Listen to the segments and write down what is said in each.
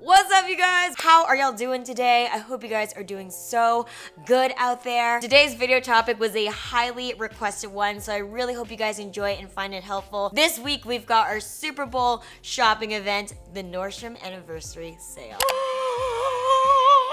What's up, you guys? How are y'all doing today? I hope you guys are doing so good out there. Today's video topic was a highly requested one, so I really hope you guys enjoy it and find it helpful. This week, we've got our Super Bowl shopping event, the Nordstrom Anniversary Sale.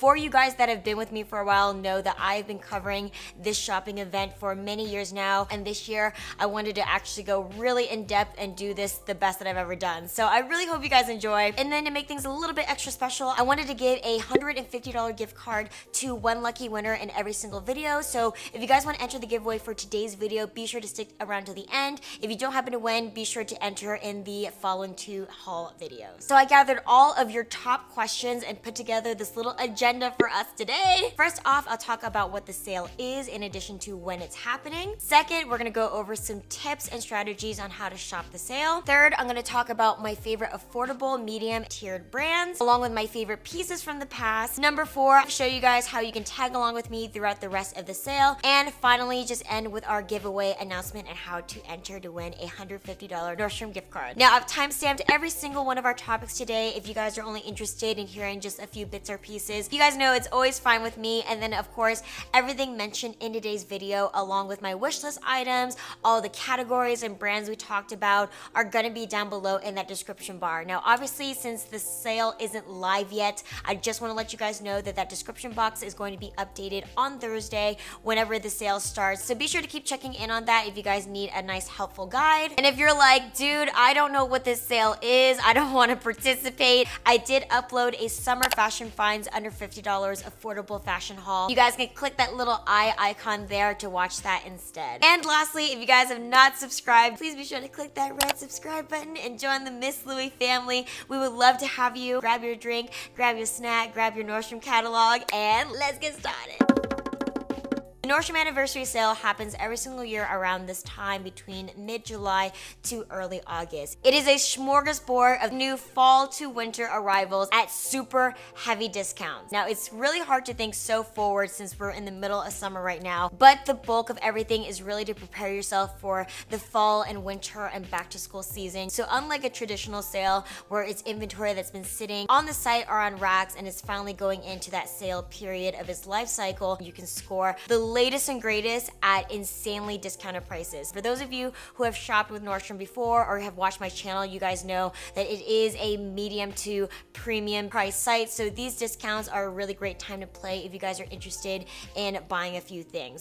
For you guys that have been with me for a while know that I've been covering this shopping event for many years now, and this year I wanted to actually go really in depth and do this the best that I've ever done. So I really hope you guys enjoy. And then to make things a little bit extra special, I wanted to give a $150 gift card to one lucky winner in every single video. So if you guys want to enter the giveaway for today's video, be sure to stick around to the end. If you don't happen to win, be sure to enter in the following 2 haul videos. So I gathered all of your top questions and put together this little agenda for us today. First off, I'll talk about what the sale is in addition to when it's happening. Second, we're gonna go over some tips and strategies on how to shop the sale. Third, I'm gonna talk about my favorite affordable medium tiered brands along with my favorite pieces from the past. Number 4, I'll show you guys how you can tag along with me throughout the rest of the sale. And finally, just end with our giveaway announcement and how to enter to win a $150 Nordstrom gift card. Now, I've timestamped every single one of our topics today if you guys are only interested in hearing just a few bits or pieces. You guys know it's always fine with me. And then of course, everything mentioned in today's video along with my wish list items, all the categories and brands we talked about are gonna be down below in that description bar. Now obviously, since the sale isn't live yet, I just want to let you guys know that that description box is going to be updated on Thursday whenever the sale starts. So be sure to keep checking in on that if you guys need a nice helpful guide. And if you're like, dude, I don't know what this sale is, I don't want to participate, I did upload a summer fashion finds under $50 affordable fashion haul. You guys can click that little eye icon there to watch that instead. And lastly, if you guys have not subscribed, please be sure to click that red subscribe button and join the MissEJLouie family. We would love to have you. Grab your drink, grab your snack, grab your Nordstrom catalog, and let's get started. The Nordstrom Anniversary Sale happens every single year around this time between mid-July to early August. It is a smorgasbord of new fall to winter arrivals at super heavy discounts. Now, it's really hard to think so forward since we're in the middle of summer right now, but the bulk of everything is really to prepare yourself for the fall and winter and back to school season. So unlike a traditional sale where it's inventory that's been sitting on the site or on racks and is finally going into that sale period of its life cycle, you can score the latest and greatest at insanely discounted prices. For those of you who have shopped with Nordstrom before or have watched my channel, you guys know that it is a medium to premium price site. So these discounts are a really great time to play if you guys are interested in buying a few things.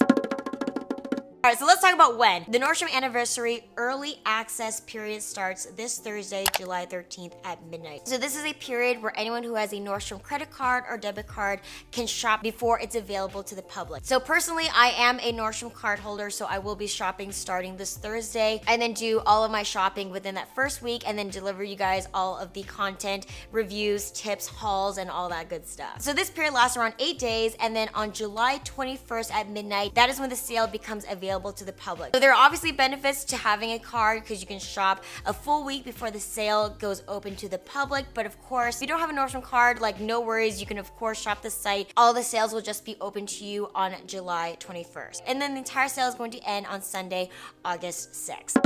All right, so let's talk about when. The Nordstrom Anniversary Early Access period starts this Thursday, July 13th at midnight. So this is a period where anyone who has a Nordstrom credit card or debit card can shop before it's available to the public. So personally, I am a Nordstrom card holder, so I will be shopping starting this Thursday and then do all of my shopping within that first week and then deliver you guys all of the content, reviews, tips, hauls, and all that good stuff. So this period lasts around 8 days, and then on July 21st at midnight, that is when the sale becomes available to the public. So there are obviously benefits to having a card because you can shop a full week before the sale goes open to the public. But of course, if you don't have a Nordstrom card, like no worries, you can of course shop the site. All the sales will just be open to you on July 21st. And then the entire sale is going to end on Sunday, August 6th.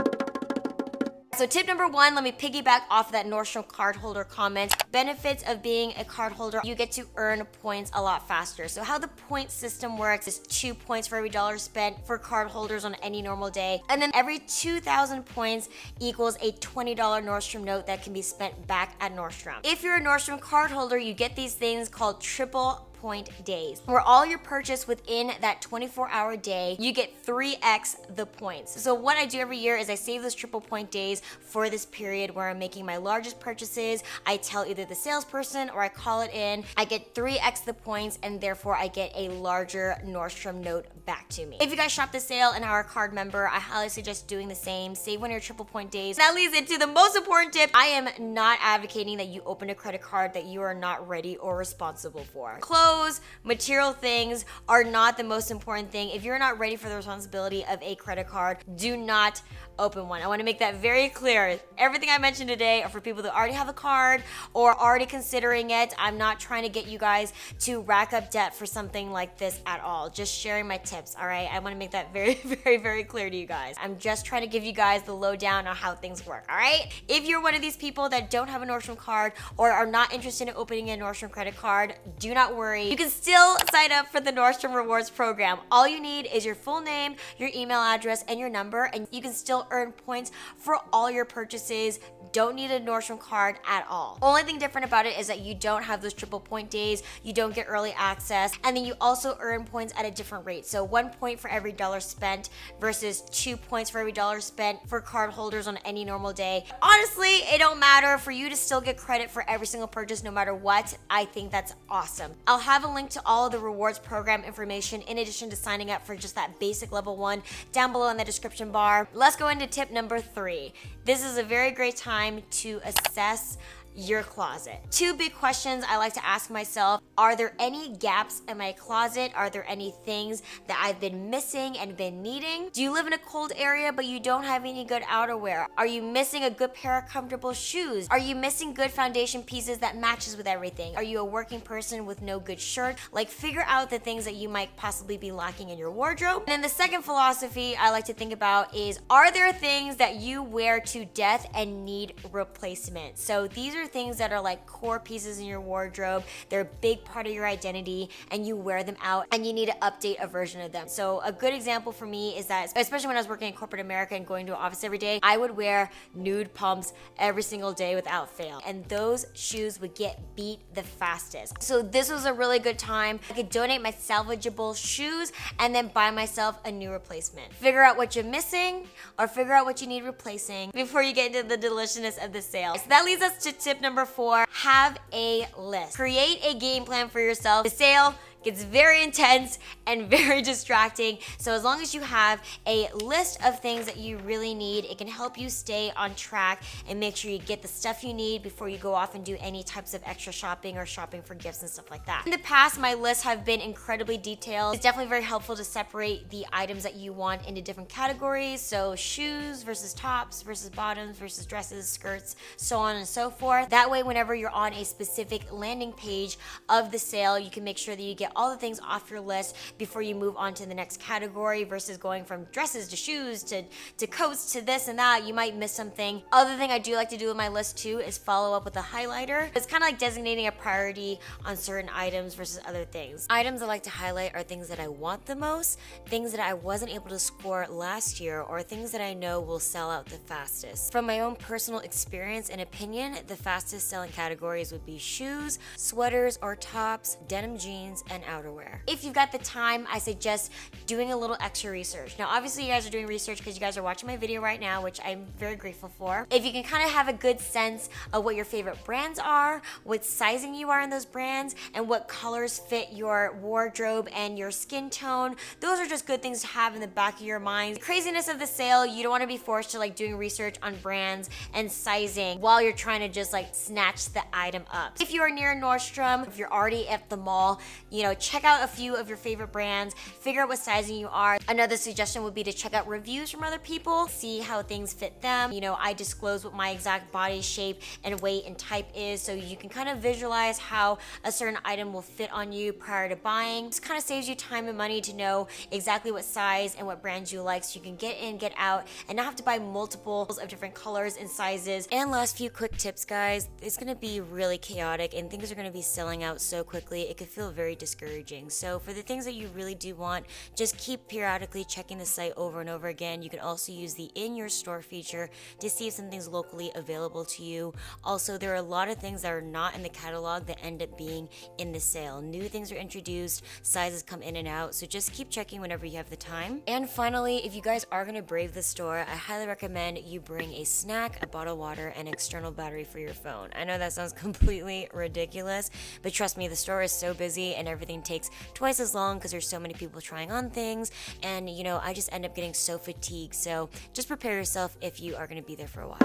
So tip number 1, let me piggyback off of that Nordstrom cardholder comment. Benefits of being a cardholder, you get to earn points a lot faster. So how the point system works is 2 points for every $1 spent for cardholders on any normal day. And then every 2,000 points equals a $20 Nordstrom note that can be spent back at Nordstrom. If you're a Nordstrom cardholder, you get these things called triple point days, where all your purchase within that 24-hour day, you get 3x the points. So what I do every year is I save those triple point days for this period where I'm making my largest purchases. I tell either the salesperson or I call it in. I get 3x the points, and therefore I get a larger Nordstrom note back to me. If you guys shop the sale and are a card member, I highly suggest doing the same. Save one of your triple point days. That leads into the most important tip. I am not advocating that you open a credit card that you are not ready or responsible for. Clothes, material things are not the most important thing. If you're not ready for the responsibility of a credit card, do not open one. I want to make that very clear. Everything I mentioned today are for people that already have a card or already considering it. I'm not trying to get you guys to rack up debt for something like this at all. Just sharing my tips, all right? I want to make that very, very, very clear to you guys. I'm just trying to give you guys the lowdown on how things work, all right? If you're one of these people that don't have a Nordstrom card or are not interested in opening a Nordstrom credit card, do not worry. You can still sign up for the Nordstrom Rewards program. All you need is your full name, your email address, and your number, and you can still earn points for all your purchases. Don't need a Nordstrom card at all. Only thing different about it is that you don't have those triple point days, you don't get early access, and then you also earn points at a different rate. So 1 point for every dollar spent versus 2 points for every dollar spent for card holders on any normal day. Honestly, it don't matter for you to still get credit for every single purchase no matter what. I think that's awesome. I'll have a link to all of the rewards program information in addition to signing up for just that basic level 1 down below in the description bar. Let's go into tip number 3. This is a very great time to assess your closet. 2 big questions I like to ask myself. Are there any gaps in my closet? Are there any things that I've been missing and been needing? Do you live in a cold area but you don't have any good outerwear? Are you missing a good pair of comfortable shoes? Are you missing good foundation pieces that matches with everything? Are you a working person with no good shirt? Like, figure out the things that you might possibly be lacking in your wardrobe. And then the second philosophy I like to think about is, are there things that you wear to death and need replacement? So these are things that are like core pieces in your wardrobe. They're a big part of your identity and you wear them out and you need to update a version of them. So a good example for me is that, especially when I was working in corporate America and going to an office every day, I would wear nude pumps every single day without fail. And those shoes would get beat the fastest. So this was a really good time. I could donate my salvageable shoes and then buy myself a new replacement. Figure out what you're missing or figure out what you need replacing before you get into the deliciousness of the sale. So that leads us to tip number 4, have a list. Create a game plan for yourself. The sale gets very intense and very distracting. So as long as you have a list of things that you really need, it can help you stay on track and make sure you get the stuff you need before you go off and do any types of extra shopping or shopping for gifts and stuff like that. In the past, my lists have been incredibly detailed. It's definitely very helpful to separate the items that you want into different categories. So shoes versus tops versus bottoms versus dresses, skirts, so on and so forth. That way, whenever you're on a specific landing page of the sale, you can make sure that you get all the things off your list before you move on to the next category versus going from dresses to shoes to coats to this and that. You might miss something. Other thing I do like to do with my list too is follow up with a highlighter. It's kind of like designating a priority on certain items versus other things. Items I like to highlight are things that I want the most, things that I wasn't able to score last year, or things that I know will sell out the fastest. From my own personal experience and opinion, the fastest selling categories would be shoes, sweaters or tops, denim jeans, and outerwear. If you've got the time, I suggest doing a little extra research. Now, obviously you guys are doing research because you guys are watching my video right now, which I'm very grateful for. If you can kind of have a good sense of what your favorite brands are, what sizing you are in those brands, and what colors fit your wardrobe and your skin tone, those are just good things to have in the back of your mind. The craziness of the sale, you don't want to be forced to like doing research on brands and sizing while you're trying to just like snatch the item up. If you are near Nordstrom, if you're already at the mall, you know, check out a few of your favorite brands, figure out what sizing you are. Another suggestion would be to check out reviews from other people, see how things fit them. You know, I disclose what my exact body shape and weight and type is, so you can kind of visualize how a certain item will fit on you prior to buying. This kind of saves you time and money to know exactly what size and what brands you like, so you can get in, get out, and not have to buy multiples of different colors and sizes. And last few quick tips, guys. It's gonna be really chaotic and things are gonna be selling out so quickly, it could feel very discouraging. So for the things that you really do want, just keep periodically checking the site over and over again. You can also use the in your store feature to see if something's locally available to you. Also, there are a lot of things that are not in the catalog that end up being in the sale. New things are introduced, sizes come in and out, so just keep checking whenever you have the time. And finally, if you guys are gonna brave the store, I highly recommend you bring a snack, a bottle of water, and external battery for your phone. I know that sounds completely ridiculous, but trust me, the store is so busy and everything takes twice as long because there's so many people trying on things, and you know, I just end up getting so fatigued. So just prepare yourself if you are going to be there for a while.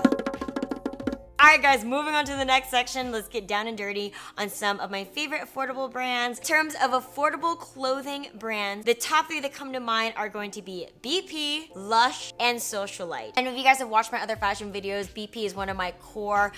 Alright guys, moving on to the next section, let's get down and dirty on some of my favorite affordable brands. In terms of affordable clothing brands, the top 3 that come to mind are going to be BP, Lush, and Socialite. And if you guys have watched my other fashion videos, BP is one of my core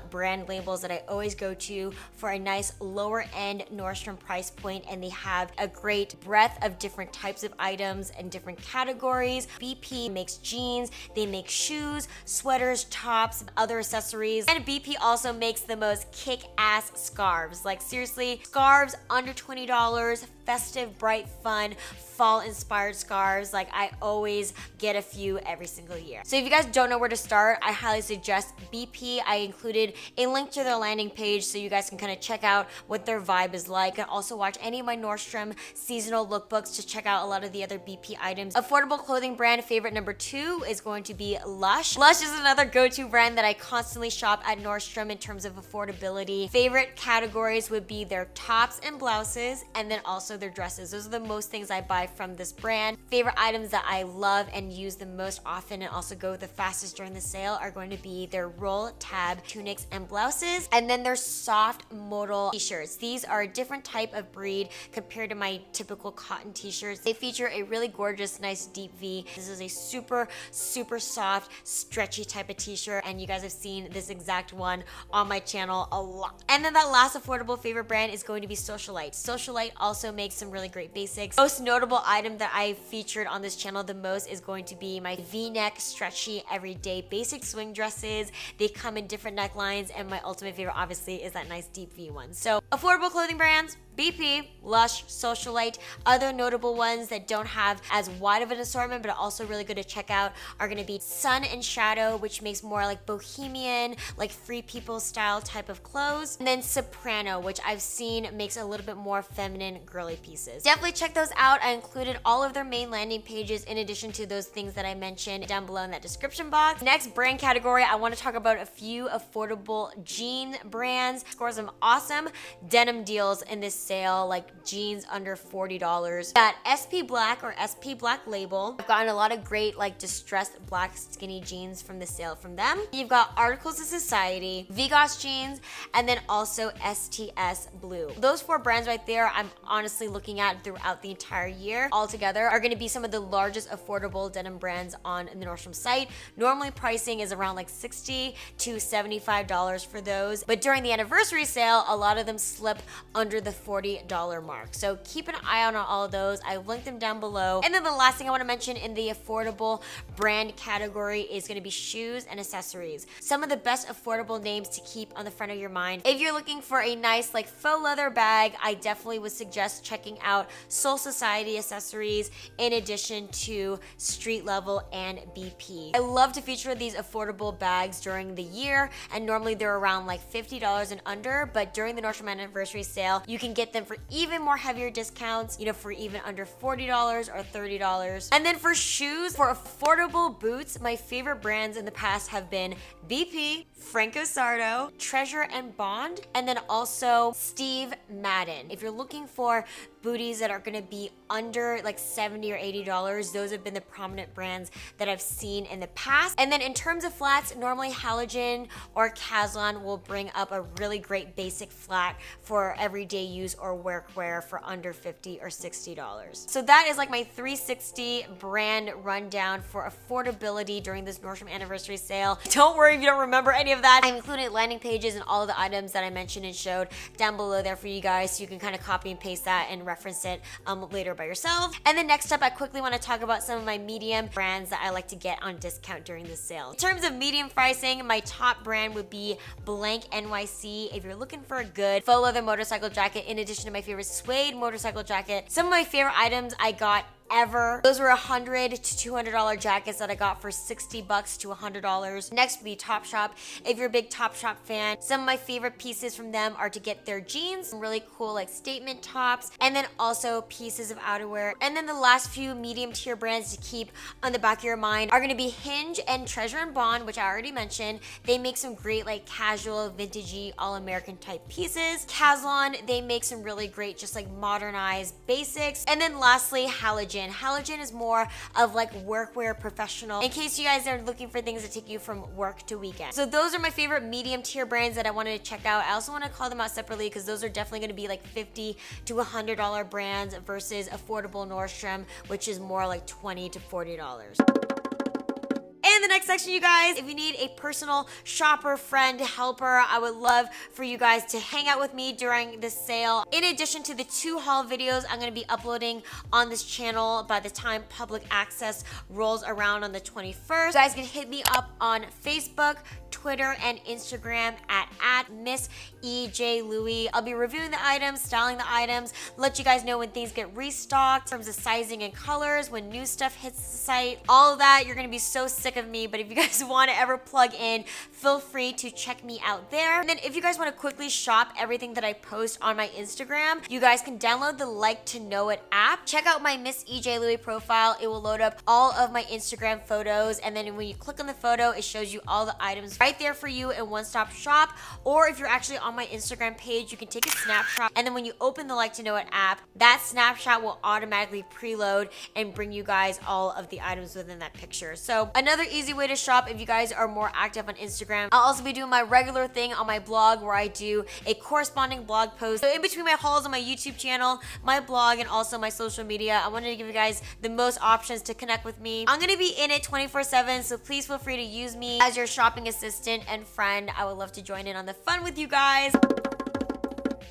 brand labels that I always go to for a nice lower end Nordstrom price point, and they have a great breadth of different types of items and different categories. BP makes jeans, they make shoes, sweaters, tops, other accessories. And BP also makes the most kick-ass scarves. Like seriously, scarves under $20, festive, bright, fun, fall-inspired scarves. Like I always get a few every single year. So if you guys don't know where to start, I highly suggest BP. I included a link to their landing page so you guys can kind of check out what their vibe is like, and also watch any of my Nordstrom seasonal lookbooks to check out a lot of the other BP items. Affordable clothing brand favorite number 2 is going to be Lush. Lush is another go-to brand that I constantly shop at Nordstrom in terms of affordability. Favorite categories would be their tops and blouses, and then also their dresses. Those are the most things I buy from this brand. Favorite items that I love and use the most often and also go the fastest during the sale are going to be their roll tab tunics and blouses, and then their soft modal t-shirts. These are a different type of breed compared to my typical cotton t-shirts. They feature a really gorgeous, nice deep V. This is a super soft, stretchy type of t-shirt, and you guys have seen this exact one on my channel a lot. And then that last affordable favorite brand is going to be Socialite. Socialite also makes some really great basics. Most notable item that I featured on this channel the most is going to be my V-neck stretchy everyday basic swing dresses. They come in different necklines, and my ultimate favorite obviously is that nice deep V one. So affordable clothing brands, BP, Lush, Socialite. Other notable ones that don't have as wide of an assortment but are also really good to check out are going to be Sun and Shadow, which makes more like bohemian, like free people style type of clothes. And then Soprano, which I've seen makes a little bit more feminine, girly pieces. Definitely check those out. I included all of their main landing pages in addition to those things that I mentioned down below in that description box. Next brand category, I want to talk about a few affordable jean brands. Scores some awesome denim deals in this sale, like jeans under $40. Got SP Black or SP Black label. I've gotten a lot of great like distressed black skinny jeans from the sale from them. You've got Articles of Society, Vigos jeans, and then also STS Blue. Those 4 brands right there I'm honestly looking at throughout the entire year altogether are going to be some of the largest affordable denim brands on the Nordstrom site. Normally pricing is around like $60 to $75 for those, but during the anniversary sale a lot of them slip under the $40 mark. So keep an eye out on all of those. I've linked them down below. And then the last thing I want to mention in the affordable brand category is going to be shoes and accessories. Some of the best affordable names to keep on the front of your mind. If you're looking for a nice like faux leather bag, I definitely would suggest checking out Soul Society accessories in addition to Street Level and BP. I love to feature these affordable bags during the year, and normally they're around like $50 and under, but during the Nordstrom anniversary sale, you can get them for even more heavier discounts, you know, for even under $40 or $30. And then for shoes, for affordable boots, my favorite brands in the past have been BP, Franco Sarto, Treasure and Bond, and then also Steve Madden. If you're looking for booties that are gonna be under like $70 or $80, those have been the prominent brands that I've seen in the past. And then in terms of flats, normally Halogen or Caslon will bring up a really great basic flat for everyday use or workwear for under $50 or $60. So that is like my 360 brand rundown for affordability during this Nordstrom anniversary sale. Don't worry if you don't remember any of that. I included landing pages and all of the items that I mentioned and showed down below there for you guys, so you can kind of copy and paste that and reference it later by yourself. And then next up, I quickly want to talk about some of my medium brands that I like to get on discount during the sale. In terms of medium pricing, my top brand would be Blank NYC. If you're looking for a good faux leather motorcycle jacket, in addition to my favorite suede motorcycle jacket, some of my favorite items I got ever. Those were $100 to $200 jackets that I got for $60 to $100. Next would be Topshop. If you're a big Topshop fan, some of my favorite pieces from them are to get their jeans, some really cool like statement tops, and then also pieces of outerwear. And then the last few medium tier brands to keep on the back of your mind are gonna be Hinge and Treasure and Bond, which I already mentioned. They make some great like casual, vintagey, all-American type pieces. Caslon, they make some really great just like modernized basics. And then lastly, Halogen. halogen. Halogen is more of like workwear professional, in case you guys are looking for things that take you from work to weekend. So those are my favorite medium tier brands that I wanted to check out. I also want to call them out separately because those are definitely going to be like $50 to $100 brands versus affordable Nordstrom, which is more like $20 to $40. In the next section, you guys, if you need a personal shopper, friend, helper, I would love for you guys to hang out with me during this sale. In addition to the 2 haul videos I'm going to be uploading on this channel by the time public access rolls around on the 21st, you guys can hit me up on Facebook, Twitter, and Instagram at MissEJLouie. I'll be reviewing the items, styling the items, let you guys know when things get restocked, in terms of sizing and colors, when new stuff hits the site, all of that. You're gonna be so sick of me, but if you guys want to ever plug in, feel free to check me out there. And then if you guys want to quickly shop everything that I post on my Instagram, you guys can download the Like to Know It app. Check out my MissEJLouie profile. It will load up all of my Instagram photos, and then when you click on the photo, it shows you all the items right there for you in one-stop shop. Or if you're actually on my Instagram page, you can take a snapshot, and then when you open the Like to Know It app, that snapshot will automatically preload and bring you guys all of the items within that picture. So another easy way to shop if you guys are more active on Instagram. I'll also be doing my regular thing on my blog where I do a corresponding blog post. So in between my hauls on my YouTube channel, my blog, and also my social media, I wanted to give you guys the most options to connect with me. I'm gonna be in it 24/7, so please feel free to use me as your shopping assistant and friend. I would love to join in on the fun with you guys.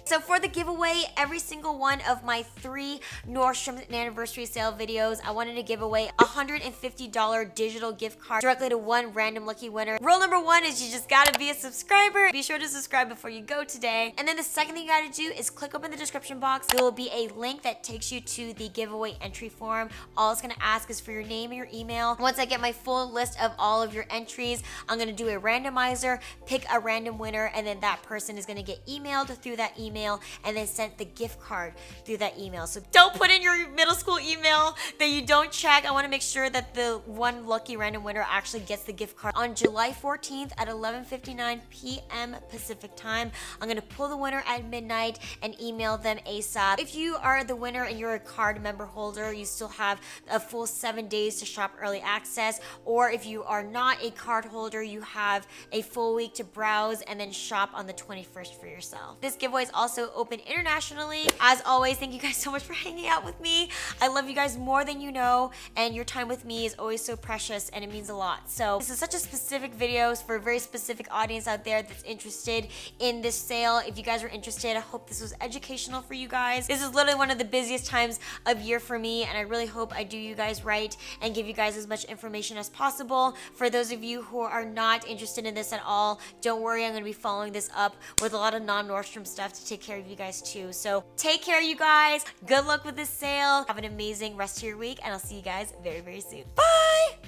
So for the giveaway, every single one of my 3 Nordstrom anniversary sale videos, I wanted to give away a $150 digital gift card directly to 1 random lucky winner. Rule number 1 is you just gotta be a subscriber. Be sure to subscribe before you go today. And then the second thing you gotta do is click up in the description box. There will be a link that takes you to the giveaway entry form. All it's gonna ask is for your name and your email. Once I get my full list of all of your entries, I'm gonna do a randomizer, pick a random winner, and then that person is gonna get emailed through that email and then sent the gift card through that email. So don't put in your middle school email that you don't check. I want to make sure that the 1 lucky random winner actually gets the gift card on July 14th at 11:59 p.m. Pacific time. I'm going to pull the winner at midnight and email them ASAP. If you are the winner and you're a card member holder, you still have a full 7 days to shop early access. Or if you are not a card holder, you have a full week to browse and then shop on the 21st for yourself. This giveaway is also open internationally. As always, thank you guys so much for hanging out with me. I love you guys more than you know, and your time with me is always so precious and it means a lot. So this is such a specific video for a very specific audience out there that's interested in this sale. If you guys are interested, I hope this was educational for you guys. This is literally one of the busiest times of year for me, and I really hope I do you guys right and give you guys as much information as possible. For those of you who are not interested in this at all, don't worry, I'm going to be following this up with a lot of non-Nordstrom stuff to take care of you guys too. So take care, you guys. Good luck with this sale. Have an amazing rest of your week, and I'll see you guys very, very soon. Bye!